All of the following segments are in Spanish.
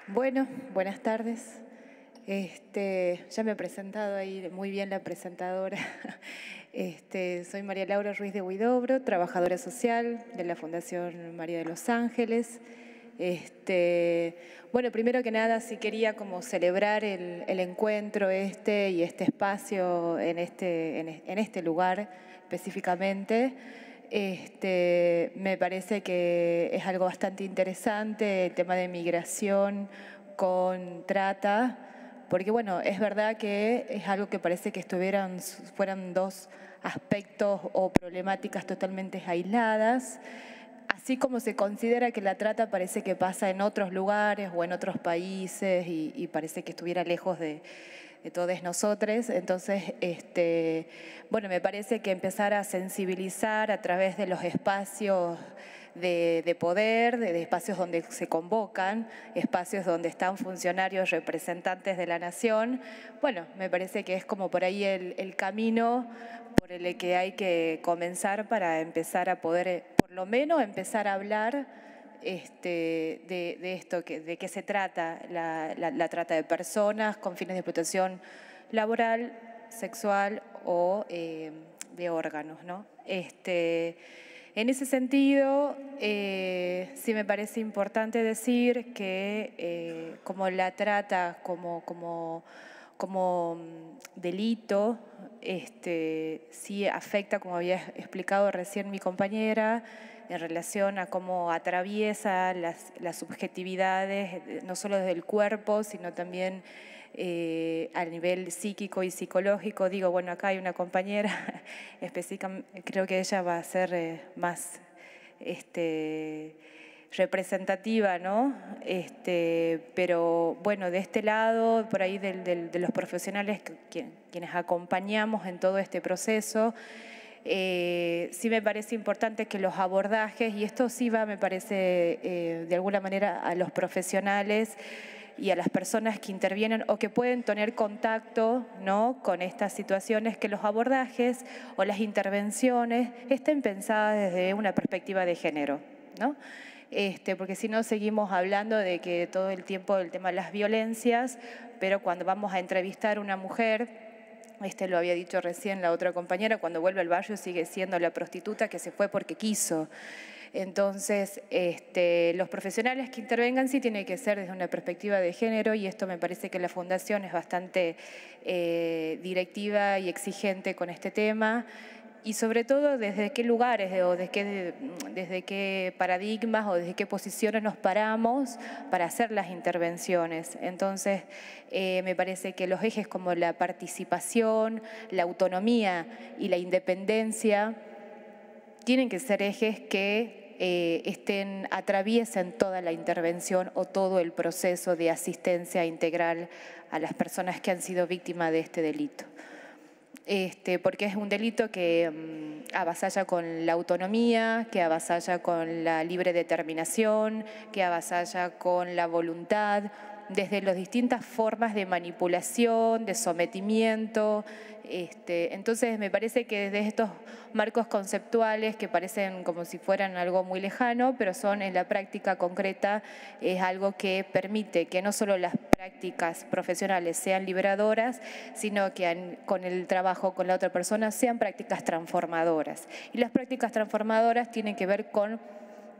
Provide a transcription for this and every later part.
Bueno, buenas tardes. Ya me he presentado ahí muy bien la presentadora. Soy María Laura Ruiz de Huidobro, trabajadora social de la Fundación María de los Ángeles. Bueno, primero que nada sí quería como celebrar el encuentro y este espacio en este lugar específicamente. Me parece que es algo bastante interesante el tema de migración con trata, porque bueno, es verdad que es algo que parece que fueran dos aspectos o problemáticas totalmente aisladas, así como se considera que la trata parece que pasa en otros lugares o en otros países y parece que estuviera lejos de todos nosotros. Entonces, bueno, me parece que empezar a sensibilizar a través de los espacios de poder, de espacios donde se convocan, espacios donde están funcionarios representantes de la nación, bueno, me parece que es como por ahí el camino por el que hay que comenzar para empezar a poder, por lo menos, empezar a hablar de esto, de qué se trata la trata de personas con fines de explotación laboral, sexual o de órganos, ¿no? En ese sentido, sí me parece importante decir que como la trata como delito, sí afecta, como había explicado recién mi compañera, en relación a cómo atraviesa las subjetividades, no solo desde el cuerpo, sino también a nivel psíquico y psicológico. Digo, bueno, acá hay una compañera específicamente, creo que ella va a ser más representativa, ¿no? Pero bueno, de este lado, por ahí de los profesionales quienes acompañamos en todo este proceso, sí me parece importante que los abordajes, y esto sí va, me parece, de alguna manera a los profesionales y a las personas que intervienen o que pueden tener contacto, ¿no?, con estas situaciones, que los abordajes o las intervenciones estén pensadas desde una perspectiva de género, ¿no? Porque si no seguimos hablando de que todo el tiempo el tema de las violencias, pero cuando vamos a entrevistar a una mujer, lo había dicho recién la otra compañera, cuando vuelve al barrio sigue siendo la prostituta que se fue porque quiso. Entonces, los profesionales que intervengan sí tienen que ser desde una perspectiva de género, y esto me parece que la Fundación es bastante directiva y exigente con este tema. Y sobre todo desde qué lugares o desde qué paradigmas o desde qué posiciones nos paramos para hacer las intervenciones. Entonces, me parece que los ejes como la participación, la autonomía y la independencia tienen que ser ejes que atraviesen toda la intervención o todo el proceso de asistencia integral a las personas que han sido víctimas de este delito. Porque es un delito que avasalla con la autonomía, que avasalla con la libre determinación, que avasalla con la voluntad, desde las distintas formas de manipulación, de sometimiento. Entonces me parece que desde estos marcos conceptuales que parecen como si fueran algo muy lejano, pero son en la práctica concreta, es algo que permite que no solo las prácticas profesionales sean liberadoras, sino que con el trabajo con la otra persona sean prácticas transformadoras. Y las prácticas transformadoras tienen que ver con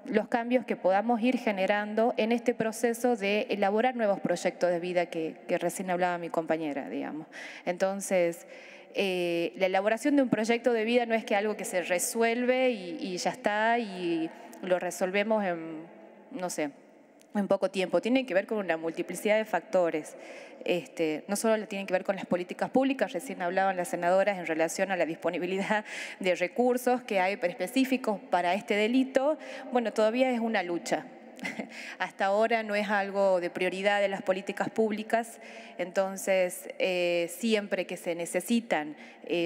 los cambios que podamos ir generando en este proceso de elaborar nuevos proyectos de vida que recién hablaba mi compañera, digamos. Entonces, la elaboración de un proyecto de vida no es que algo que se resuelve y ya está, y lo resolvemos en, no sé, en poco tiempo. Tiene que ver con una multiplicidad de factores. No solo tienen que ver con las políticas públicas, recién hablaban las senadoras en relación a la disponibilidad de recursos que hay específicos para este delito. Bueno, todavía es una lucha. Hasta ahora no es algo de prioridad de las políticas públicas, entonces siempre que se necesitan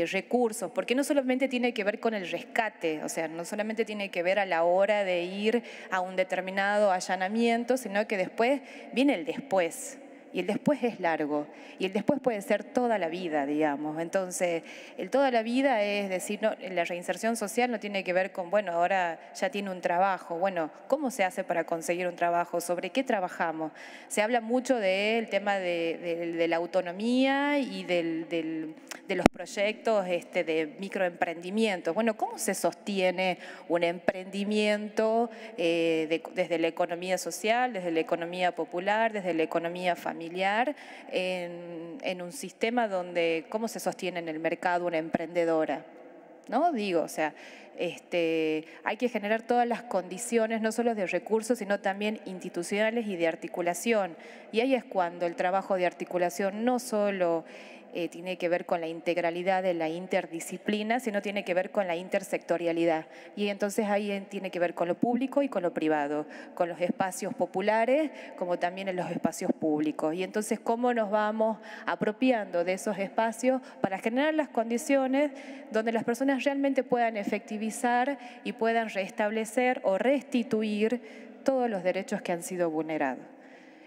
recursos, porque no solamente tiene que ver con el rescate, o sea, no solamente tiene que ver a la hora de ir a un determinado allanamiento, sino que después viene el después. y el después es largo, y el después puede ser toda la vida, digamos. Entonces, el toda la vida es decir, no, la reinserción social no tiene que ver con, bueno, ahora ya tiene un trabajo. Bueno, ¿cómo se hace para conseguir un trabajo? ¿Sobre qué trabajamos? Se habla mucho del tema de la autonomía y de los proyectos de microemprendimientos. Bueno, ¿cómo se sostiene un emprendimiento desde la economía social, desde la economía popular, desde la economía familiar, en un sistema donde, ¿cómo se sostiene en el mercado una emprendedora? ¿No? Digo, o sea, hay que generar todas las condiciones, no solo de recursos, sino también institucionales y de articulación. Y ahí es cuando el trabajo de articulación no solo tiene que ver con la integralidad de la interdisciplina, sino tiene que ver con la intersectorialidad. Y entonces ahí tiene que ver con lo público y con lo privado, con los espacios populares como también en los espacios públicos. Y entonces, ¿cómo nos vamos apropiando de esos espacios para generar las condiciones donde las personas realmente puedan efectivizar y puedan restablecer o restituir todos los derechos que han sido vulnerados?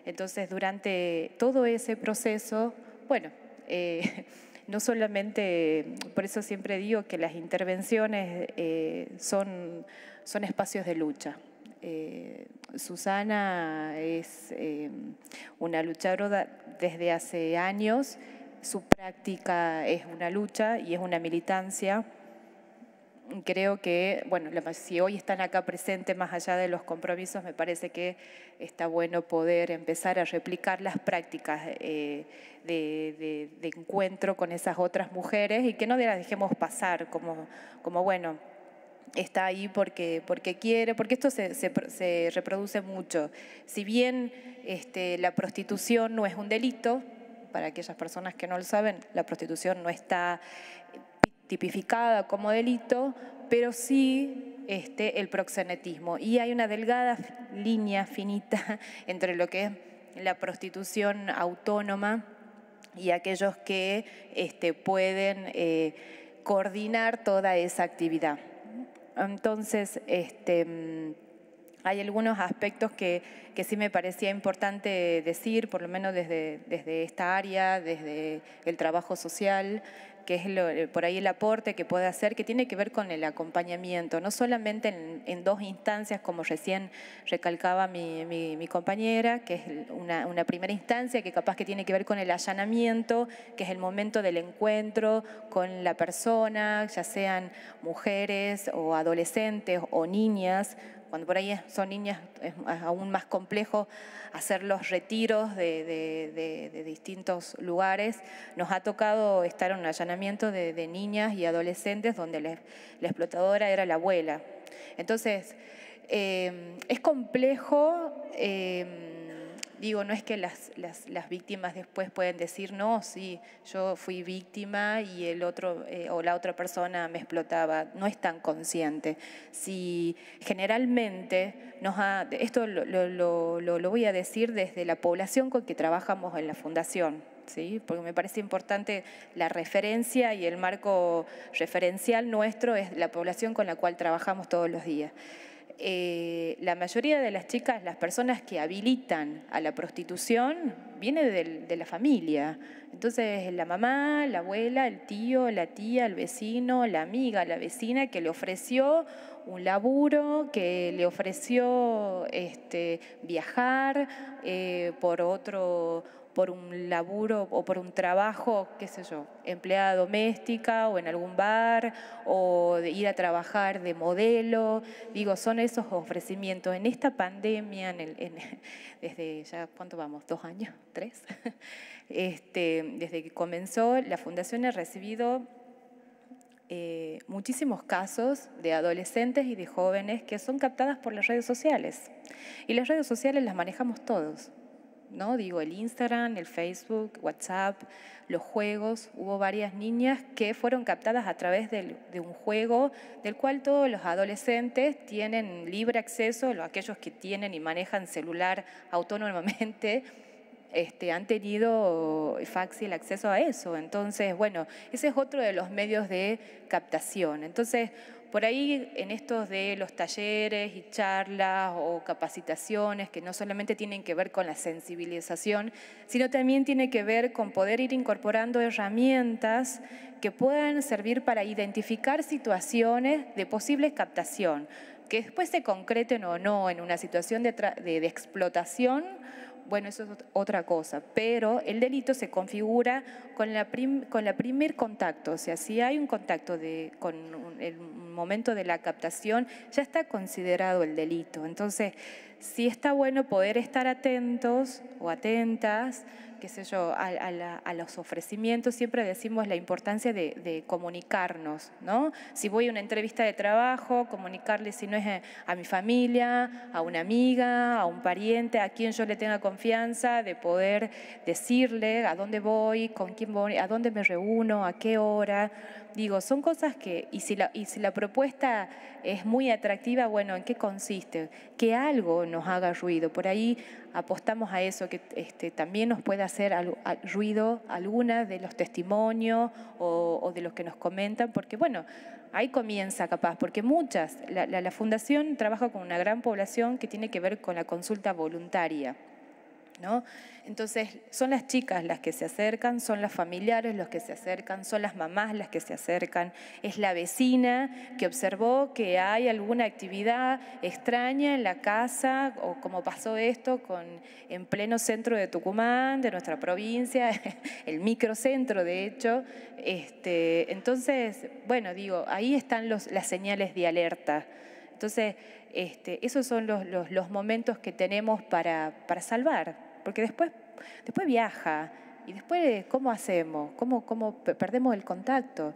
Entonces, durante todo ese proceso, bueno, no solamente, por eso siempre digo que las intervenciones son espacios de lucha. Susana es una luchadora desde hace años, su práctica es una lucha y es una militancia. Creo que, bueno, si hoy están acá presentes, más allá de los compromisos, me parece que está bueno poder empezar a replicar las prácticas de encuentro con esas otras mujeres y que no las dejemos pasar como bueno, está ahí porque quiere, porque esto se reproduce mucho. Si bien la prostitución no es un delito, para aquellas personas que no lo saben, la prostitución no está tipificada como delito, pero sí el proxenetismo. Y hay una delgada línea finita entre lo que es la prostitución autónoma y aquellos que pueden coordinar toda esa actividad. Entonces, hay algunos aspectos que sí me parecía importante decir, por lo menos desde esta área, desde el trabajo social, que es por ahí el aporte que puede hacer, que tiene que ver con el acompañamiento, no solamente en dos instancias, como recién recalcaba mi compañera, que es una primera instancia que capaz que tiene que ver con el allanamiento, que es el momento del encuentro con la persona, ya sean mujeres o adolescentes o niñas. Cuando por ahí son niñas es aún más complejo hacer los retiros de distintos lugares. Nos ha tocado estar en un allanamiento de niñas y adolescentes donde la explotadora era la abuela. Entonces, es complejo. Digo, no es que las víctimas después pueden decir, no, sí, yo fui víctima y el otro o la otra persona me explotaba. No es tan consciente. Si generalmente esto lo voy a decir desde la población con que trabajamos en la Fundación, ¿sí? Porque me parece importante la referencia y el marco referencial nuestro es la población con la cual trabajamos todos los días. La mayoría de las chicas, las personas que habilitan a la prostitución, viene de la familia. Entonces, la mamá, la abuela, el tío, la tía, el vecino, la amiga, la vecina que le ofreció un laburo, que le ofreció viajar por un laburo o por un trabajo, qué sé yo, empleada doméstica o en algún bar, o de ir a trabajar de modelo. Digo, son esos ofrecimientos. En esta pandemia, desde ya, ¿cuánto vamos? ¿2 años? ¿3? Desde que comenzó, la Fundación ha recibido muchísimos casos de adolescentes y de jóvenes que son captadas por las redes sociales. Y las redes sociales las manejamos todos, ¿no? Digo, el Instagram, el Facebook, WhatsApp, los juegos. Hubo varias niñas que fueron captadas a través de un juego del cual todos los adolescentes tienen libre acceso, aquellos que tienen y manejan celular autónomamente, han tenido fácil acceso a eso. Entonces, bueno, ese es otro de los medios de captación. Entonces, por ahí en estos de los talleres y charlas o capacitaciones que no solamente tienen que ver con la sensibilización, sino también tiene que ver con poder ir incorporando herramientas que puedan servir para identificar situaciones de posible captación, que después se concreten o no en una situación de explotación. Bueno, eso es otra cosa, pero el delito se configura con la primer contacto, o sea, si hay un contacto con el momento de la captación, ya está considerado el delito. Entonces, sí está bueno poder estar atentos o atentas, qué sé yo, a los ofrecimientos. Siempre decimos la importancia de comunicarnos, ¿no? Si voy a una entrevista de trabajo, comunicarle, si no es a mi familia, a una amiga, a un pariente, a quien yo le tenga confianza, de poder decirle a dónde voy, con quién voy, a dónde me reúno, a qué hora. Digo, son cosas que, y si la propuesta es muy atractiva, bueno, ¿en qué consiste? Que algo nos haga ruido. Por ahí apostamos a eso, que también nos puede hacer ruido alguna de los testimonios o de los que nos comentan, porque bueno, ahí comienza capaz, porque la Fundación trabaja con una gran población que tiene que ver con la consulta voluntaria, ¿no? Entonces, son las chicas las que se acercan, son los familiares los que se acercan, son las mamás las que se acercan, es la vecina que observó que hay alguna actividad extraña en la casa, o como pasó esto en pleno centro de Tucumán, de nuestra provincia, el microcentro de hecho. Entonces, bueno, digo, ahí están las señales de alerta. Entonces, esos son los momentos que tenemos para salvar, porque después viaja, y después, ¿cómo hacemos? ¿Cómo perdemos el contacto?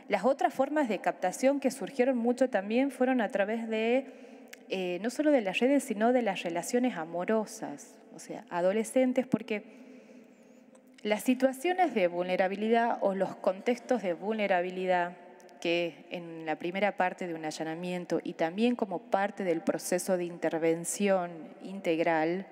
Las otras formas de captación que surgieron mucho también fueron a través de, no solo de las redes, sino de las relaciones amorosas, o sea, adolescentes, porque las situaciones de vulnerabilidad o los contextos de vulnerabilidad que en la primera parte de un allanamiento y también como parte del proceso de intervención integral,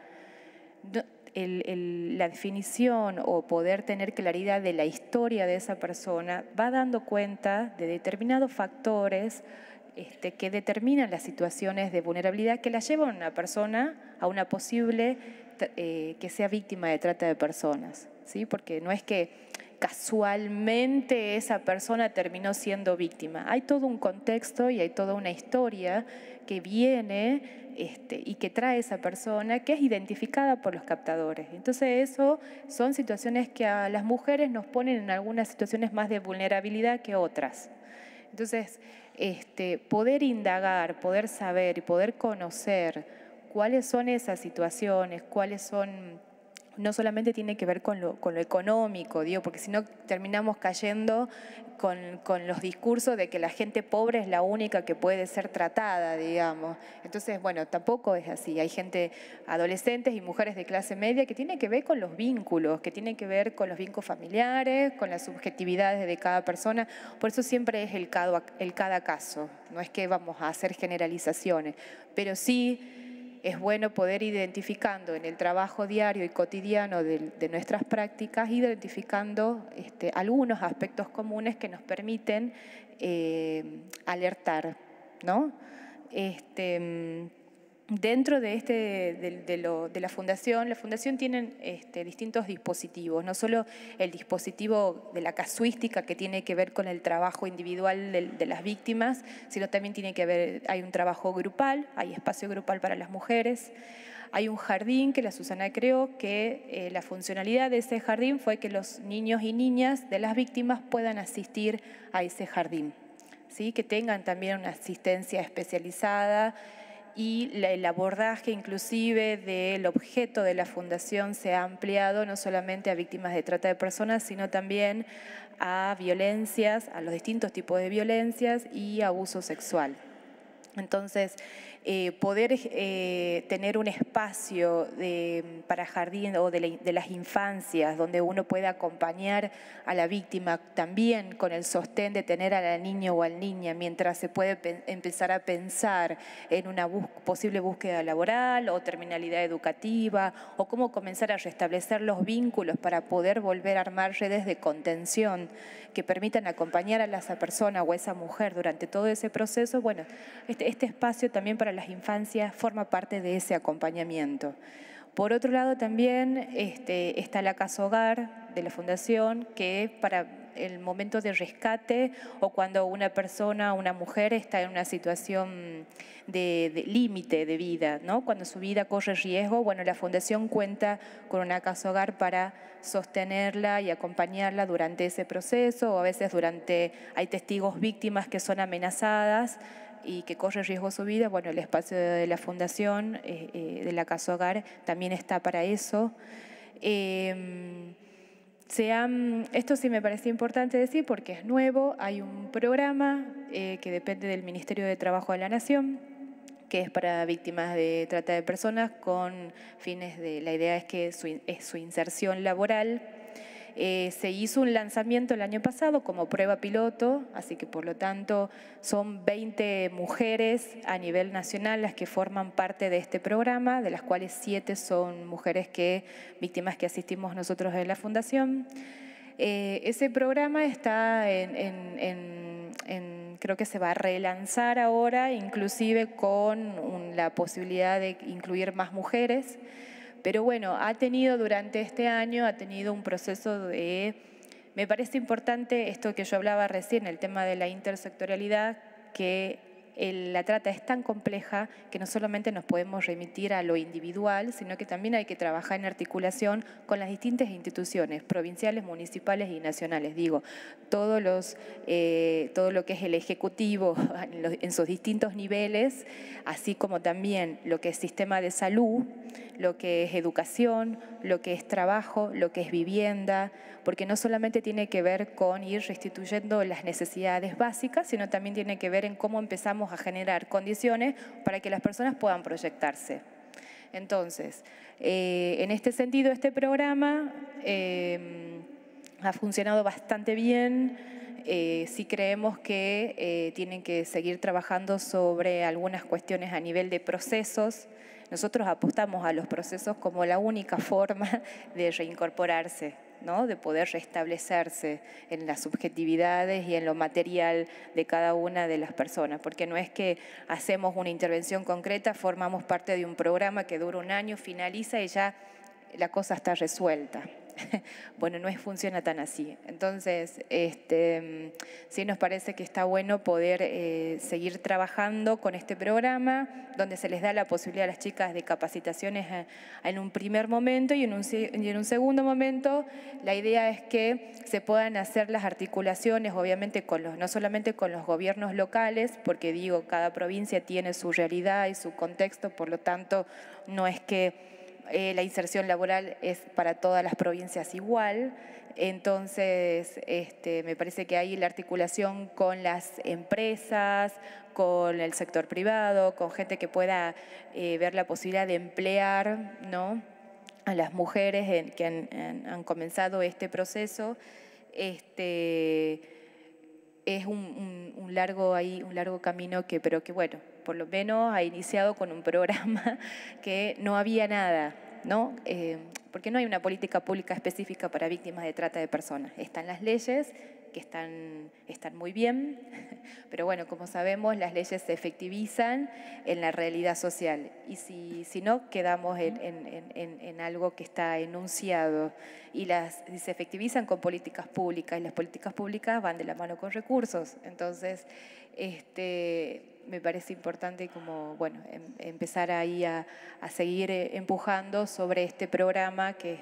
la definición o poder tener claridad de la historia de esa persona va dando cuenta de determinados factores que determinan las situaciones de vulnerabilidad que la llevan a una persona a una posible que sea víctima de trata de personas, ¿sí? Porque no es que casualmente esa persona terminó siendo víctima. Hay todo un contexto y hay toda una historia que viene y que trae esa persona, que es identificada por los captadores. Entonces eso son situaciones que a las mujeres nos ponen en algunas situaciones más de vulnerabilidad que otras. Entonces, poder indagar, poder saber y poder conocer cuáles son esas situaciones, cuáles son... No solamente tiene que ver con lo económico, digo, porque si no terminamos cayendo con los discursos de que la gente pobre es la única que puede ser tratada, digamos. Entonces, bueno, tampoco es así. Hay gente, adolescentes y mujeres de clase media, que tiene que ver con los vínculos, que tiene que ver con los vínculos familiares, con las subjetividades de cada persona. Por eso siempre es el cada caso. No es que vamos a hacer generalizaciones, pero sí es bueno poder identificando en el trabajo diario y cotidiano de nuestras prácticas, identificando algunos aspectos comunes que nos permiten alertar, ¿no? Dentro de la Fundación tiene distintos dispositivos, no solo el dispositivo de la casuística que tiene que ver con el trabajo individual de las víctimas, sino también hay un trabajo grupal, hay espacio grupal para las mujeres, hay un jardín que la Susana creó, que la funcionalidad de ese jardín fue que los niños y niñas de las víctimas puedan asistir a ese jardín, ¿sí? Que tengan también una asistencia especializada, y el abordaje inclusive del objeto de la Fundación se ha ampliado no solamente a víctimas de trata de personas, sino también a violencias, a los distintos tipos de violencias y abuso sexual. Entonces, poder tener un espacio para jardín o de las infancias donde uno puede acompañar a la víctima también con el sostén de tener a la niña o al niña mientras se puede empezar a pensar en una posible búsqueda laboral o terminalidad educativa o cómo comenzar a restablecer los vínculos para poder volver a armar redes de contención que permitan acompañar a esa persona o a esa mujer durante todo ese proceso. Bueno, este espacio también para las infancias forma parte de ese acompañamiento. Por otro lado también está la Casa Hogar de la Fundación, que es para el momento de rescate o cuando una persona, una mujer está en una situación de límite de vida, ¿no? Cuando su vida corre riesgo, bueno, la Fundación cuenta con una Casa Hogar para sostenerla y acompañarla durante ese proceso, o a veces hay testigos víctimas que son amenazadas y que corre riesgo su vida. Bueno, el espacio de la Fundación, de la Casa Hogar, también está para eso. Esto sí me parece importante decir porque es nuevo. Hay un programa que depende del Ministerio de Trabajo de la Nación, que es para víctimas de trata de personas con fines de, la idea es que es su inserción laboral. Se hizo un lanzamiento el año pasado como prueba piloto, así que por lo tanto son 20 mujeres a nivel nacional las que forman parte de este programa, de las cuales 7 son mujeres víctimas que asistimos nosotros en la Fundación. Ese programa está creo que se va a relanzar ahora, inclusive con la posibilidad de incluir más mujeres. Pero bueno, durante este año ha tenido un proceso me parece importante esto que yo hablaba recién, el tema de la intersectorialidad, que la trata es tan compleja que no solamente nos podemos remitir a lo individual, sino que también hay que trabajar en articulación con las distintas instituciones, provinciales, municipales y nacionales. Digo, todo lo que es el Ejecutivo en sus distintos niveles, así como también lo que es sistema de salud, lo que es educación, lo que es trabajo, lo que es vivienda, porque no solamente tiene que ver con ir restituyendo las necesidades básicas, sino también tiene que ver en cómo empezamos a generar condiciones para que las personas puedan proyectarse. Entonces, en este sentido, este programa ha funcionado bastante bien. Sí creemos que tienen que seguir trabajando sobre algunas cuestiones a nivel de procesos. Nosotros apostamos a los procesos como la única forma de reincorporarse, ¿no? De poder restablecerse en las subjetividades y en lo material de cada una de las personas, porque no es que hacemos una intervención concreta, formamos parte de un programa que dura un año, finaliza y ya la cosa está resuelta. Bueno, no funciona tan así. Entonces, sí nos parece que está bueno poder seguir trabajando con este programa, donde se les da la posibilidad a las chicas de capacitaciones en un primer momento y en un segundo momento la idea es que se puedan hacer las articulaciones, obviamente no solamente con los gobiernos locales, porque digo, cada provincia tiene su realidad y su contexto, por lo tanto, no es que la inserción laboral es para todas las provincias igual. Entonces, me parece que ahí la articulación con las empresas, con el sector privado, con gente que pueda ver la posibilidad de emplear, ¿no?, a las mujeres que han comenzado este proceso, es un largo camino pero que bueno, por lo menos ha iniciado con un programa que no había nada, ¿no? Porque no hay una política pública específica para víctimas de trata de personas. Están las leyes, que están muy bien, pero bueno, como sabemos, las leyes se efectivizan en la realidad social y si no, quedamos en algo que está enunciado y se efectivizan con políticas públicas y las políticas públicas van de la mano con recursos. Entonces, me parece importante como, bueno, empezar ahí a seguir empujando sobre este programa que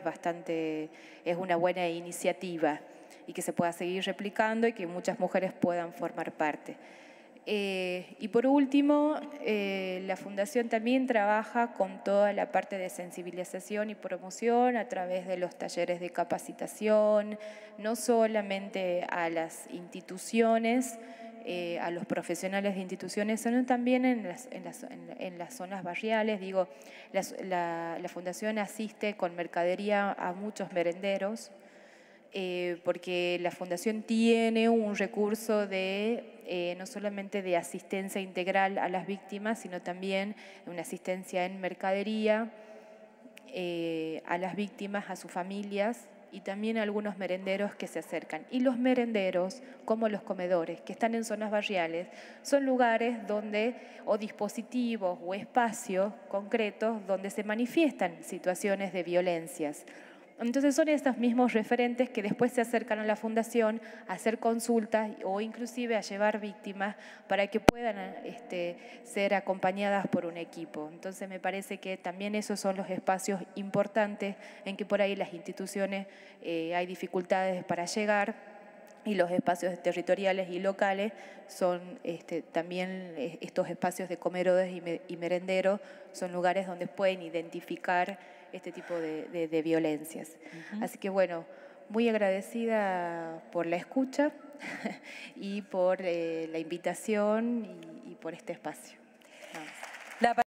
es una buena iniciativa y que se pueda seguir replicando y que muchas mujeres puedan formar parte. Y por último, la Fundación también trabaja con toda la parte de sensibilización y promoción a través de los talleres de capacitación, no solamente a las instituciones a los profesionales de instituciones, sino también en las zonas barriales. Digo, la Fundación asiste con mercadería a muchos merenderos, porque la Fundación tiene un recurso de no solamente de asistencia integral a las víctimas, sino también una asistencia en mercadería a las víctimas, a sus familias, y también a algunos merenderos que se acercan. Y los merenderos, como los comedores, que están en zonas barriales, son lugares donde, o dispositivos o espacios concretos donde se manifiestan situaciones de violencias. Entonces son estos mismos referentes que después se acercan a la Fundación a hacer consultas o inclusive a llevar víctimas para que puedan ser acompañadas por un equipo. Entonces me parece que también esos son los espacios importantes en que por ahí las instituciones hay dificultades para llegar, y los espacios territoriales y locales son también estos espacios de comedores y merenderos, son lugares donde pueden identificar este tipo de violencias. Así que bueno, muy agradecida por la escucha y por la invitación y por este espacio.